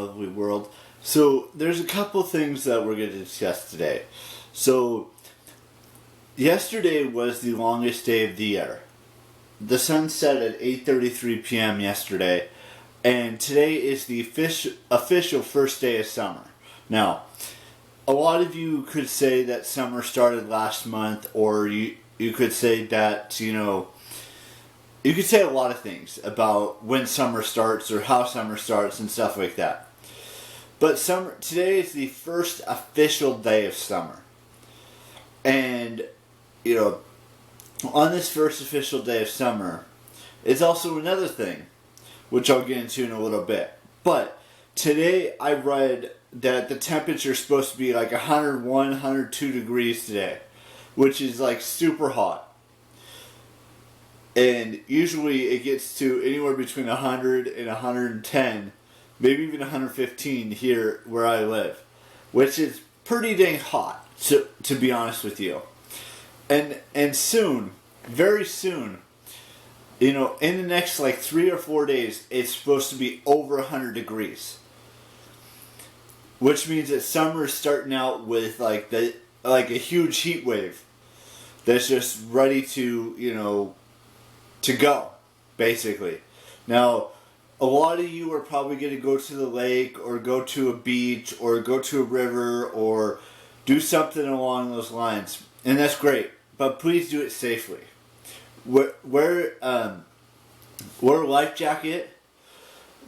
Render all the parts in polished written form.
lovely world. So there's a couple things that we're going to discuss today. So yesterday was the longest day of the year. The sun set at 8:33 p.m. yesterday, and today is the official first day of summer. Now, a lot of you could say that summer started last month, or you could say that, you could say a lot of things about when summer starts or how summer starts and stuff like that. But today is the first official day of summer. And, on this first official day of summer is also another thing, which I'll get into in a little bit. But today I read that the temperature is supposed to be like 101, 102 degrees today, which is like super hot. And usually it gets to anywhere between 100 and 110, maybe even 115 here where I live, which is pretty dang hot, to be honest with you. And soon, very soon, in the next like 3 or 4 days, it's supposed to be over 100 degrees. Which means that summer is starting out with like a huge heat wave that's just ready to go, basically. Now, a lot of you are probably going to go to the lake or go to a beach or go to a river or do something along those lines, and that's great. But please do it safely. Wear a life jacket.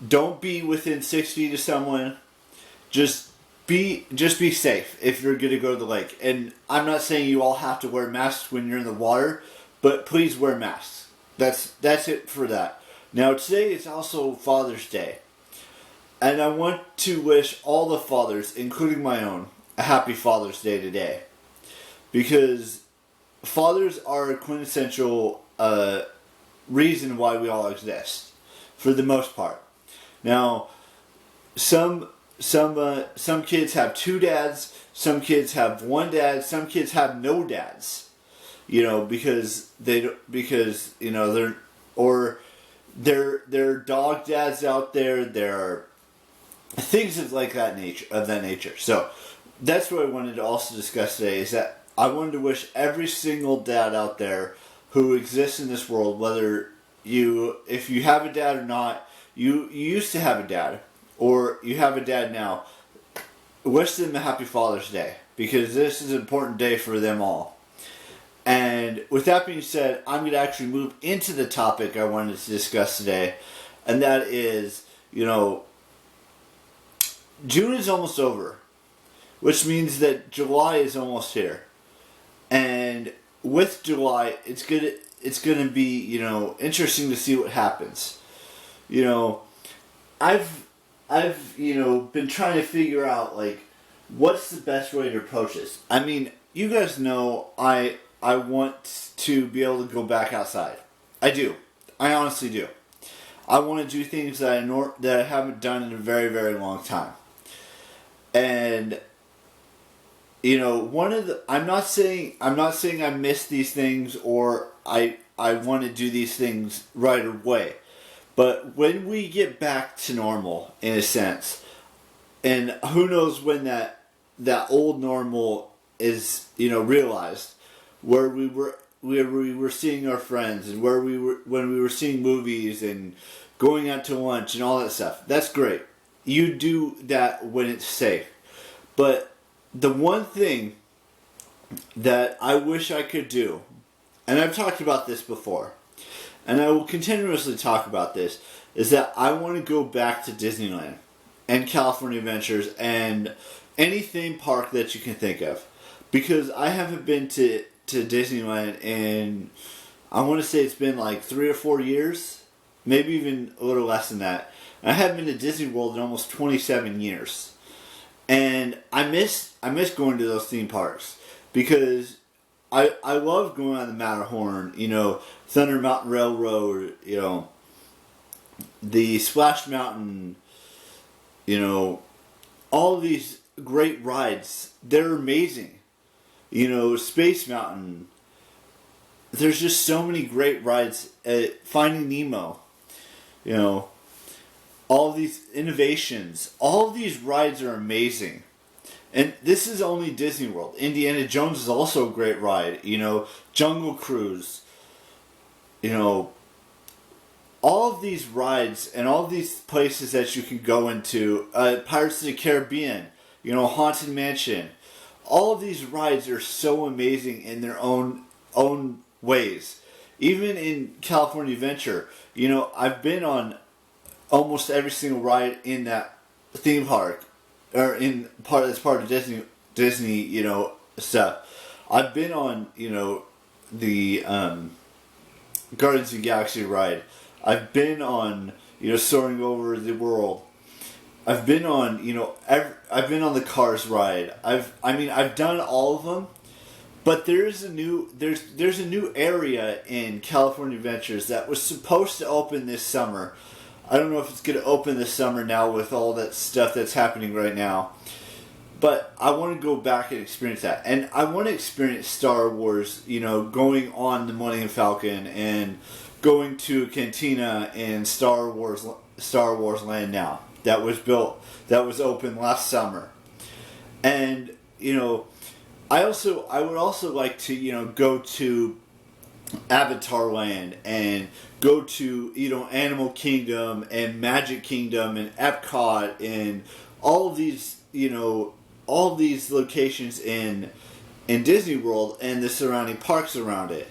Don't be within 6 feet of someone. Just be safe if you're going to go to the lake. And I'm not saying you all have to wear masks when you're in the water, but please wear masks. That's it for that. Now today is also Father's Day. And I want to wish all the fathers, including my own, a happy Father's Day today. Because fathers are a quintessential reason why we all exist, for the most part. Now, some kids have two dads, some kids have one dad, some kids have no dads. Because they're dog dads out there. There are things of that nature. So that's what I wanted to also discuss today. Is that I wanted to wish every single dad out there who exists in this world, whether if you have a dad or not, you used to have a dad, or you have a dad now, wish them a happy Father's Day, because this is an important day for them all. And with that being said, I'm going to actually move into the topic I wanted to discuss today, and that is, June is almost over, which means that July is almost here. And with July, it's gonna be, interesting to see what happens. I've been trying to figure out, what's the best way to approach this. I mean, you guys know I want to be able to go back outside. I do. I honestly do. I want to do things that I haven't done in a very, very long time. And I'm not saying I miss these things or I want to do these things right away. But when we get back to normal, in a sense, and who knows when that old normal is, realized, where we were seeing our friends and when we were seeing movies and going out to lunch and all that stuff. That's great. You do that when it's safe. But the one thing that I wish I could do, and I've talked about this before, and I will continuously talk about this, is that I want to go back to Disneyland and California Adventures and any theme park that you can think of. Because I haven't been to Disneyland in, I want to say it's been 3 or 4 years, maybe even a little less than that. I haven't been to Disney World in almost 27 years. And I miss going to those theme parks because I love going on the Matterhorn, Thunder Mountain Railroad, the Splash Mountain, all of these great rides. They're amazing. Space Mountain. There's just so many great rides. Finding Nemo. all these innovations, all of these rides are amazing. And this is only Disney World. Indiana Jones is also a great ride. You know, Jungle Cruise. You know, all of these rides and all of these places that you can go into. Pirates of the Caribbean. You know, Haunted Mansion. All of these rides are so amazing in their own ways. Even in California Adventure, you know, I've been on almost every single ride in that theme park, or that's part of Disney, you know, stuff. I've been on, you know, the Guardians of the Galaxy ride. I've been on, you know, Soaring Over the World. I've been on, you know, I've been on the Cars ride. I've done all of them, but there's a new area in California Adventures that was supposed to open this summer. I don't know if it's going to open this summer now with all that stuff that's happening right now, but I want to go back and experience that, and I want to experience Star Wars. You know, going on the Millennium Falcon and going to Cantina and Star Wars Land now. That was open last summer. And, you know, I would also like to, you know, go to Avatar Land and go to, you know, Animal Kingdom and Magic Kingdom and Epcot and all of these, you know, all of these locations in Disney World and the surrounding parks around it.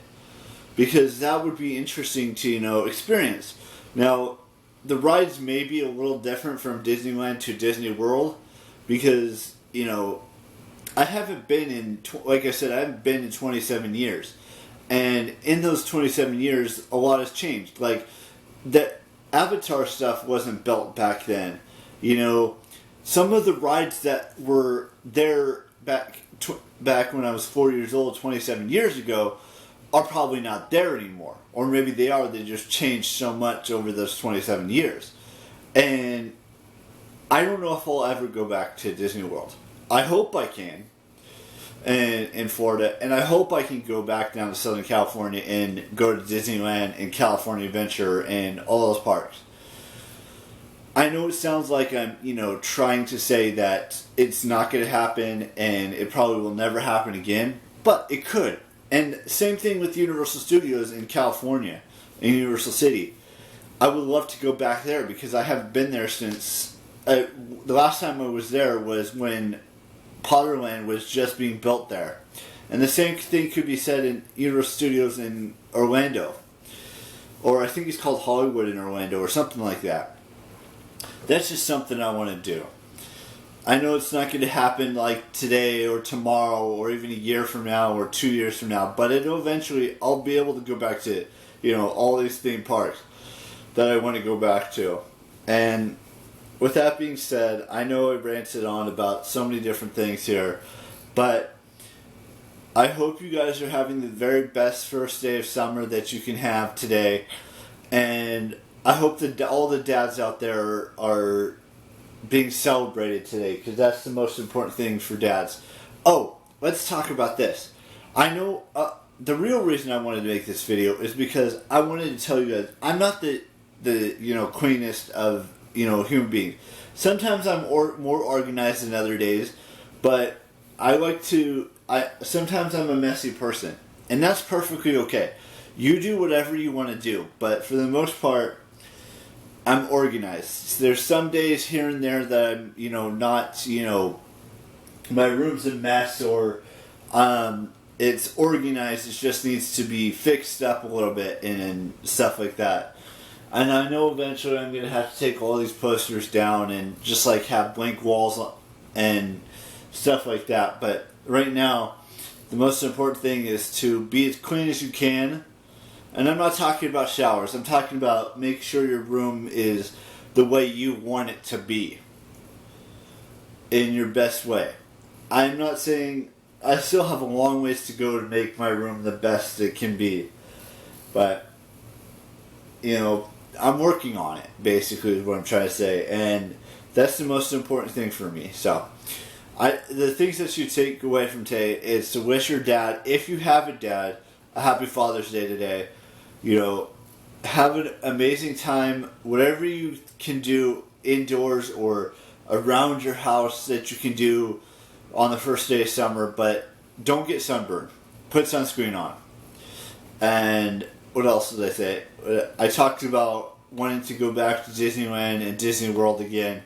Because that would be interesting to, you know, experience. Now, the rides may be a little different from Disneyland to Disney World because, you know, I haven't been in, like I said, I haven't been in 27 years. And in those 27 years, a lot has changed. Like, the Avatar stuff wasn't built back then. You know, some of the rides that were there back when I was 4 years old, 27 years ago, are probably not there anymore. Or maybe they are, they just changed so much over those 27 years. And I don't know if I'll ever go back to Disney World. I hope I can, in Florida, and I hope I can go back down to Southern California and go to Disneyland and California Adventure and all those parks. I know it sounds like I'm, you know, trying to say that it's not going to happen and it probably will never happen again, but it could. And same thing with Universal Studios in California, in Universal City. I would love to go back there because I haven't been there since... the last time I was there was when Potterland was just being built there. And the same thing could be said in Universal Studios in Orlando. Or I think it's called Hollywood in Orlando or something like that. That's just something I want to do. I know it's not going to happen like today or tomorrow or even a year from now or 2 years from now, but I'll be able to go back to, you know, all these theme parks that I want to go back to. And with that being said, I know I ranted on about so many different things here, but I hope you guys are having the very best first day of summer that you can have today, and I hope that all the dads out there are being celebrated today, because that's the most important thing for dads. Oh, let's talk about this. I know the real reason I wanted to make this video is because I wanted to tell you guys I'm not the you know, cleanest of, you know, human beings. Sometimes I'm more organized than other days, but sometimes I'm a messy person, and that's perfectly okay. You do whatever you want to do, but for the most part, I'm organized. There's some days here and there that I'm, you know, not, you know, my room's a mess or it's organized. It just needs to be fixed up a little bit and stuff like that. And I know eventually I'm going to have to take all these posters down and just like have blank walls and stuff like that. But right now, the most important thing is to be as clean as you can. And I'm not talking about showers. I'm talking about make sure your room is the way you want it to be. In your best way. I'm not saying... I still have a long ways to go to make my room the best it can be. But, you know, I'm working on it, basically is what I'm trying to say. And that's the most important thing for me. So, the things that you take away from today is to wish your dad, if you have a dad, a happy Father's Day today. You know, have an amazing time. Whatever you can do indoors or around your house that you can do on the first day of summer, but don't get sunburned. Put sunscreen on. And what else did I say? I talked about wanting to go back to Disneyland and Disney World again.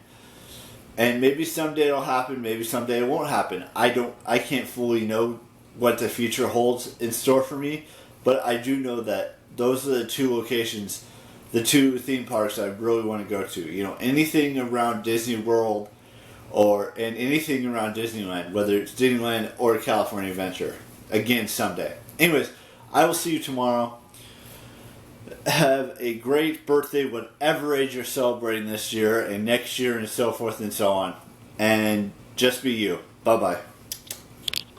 And maybe someday it'll happen, maybe someday it won't happen. I can't fully know what the future holds in store for me, but I do know that those are the two locations, the two theme parks I really want to go to. You know, anything around Disney World and anything around Disneyland, whether it's Disneyland or California Adventure. Again, someday. Anyways, I will see you tomorrow. Have a great birthday, whatever age you're celebrating this year and next year and so forth and so on. And just be you. Bye-bye.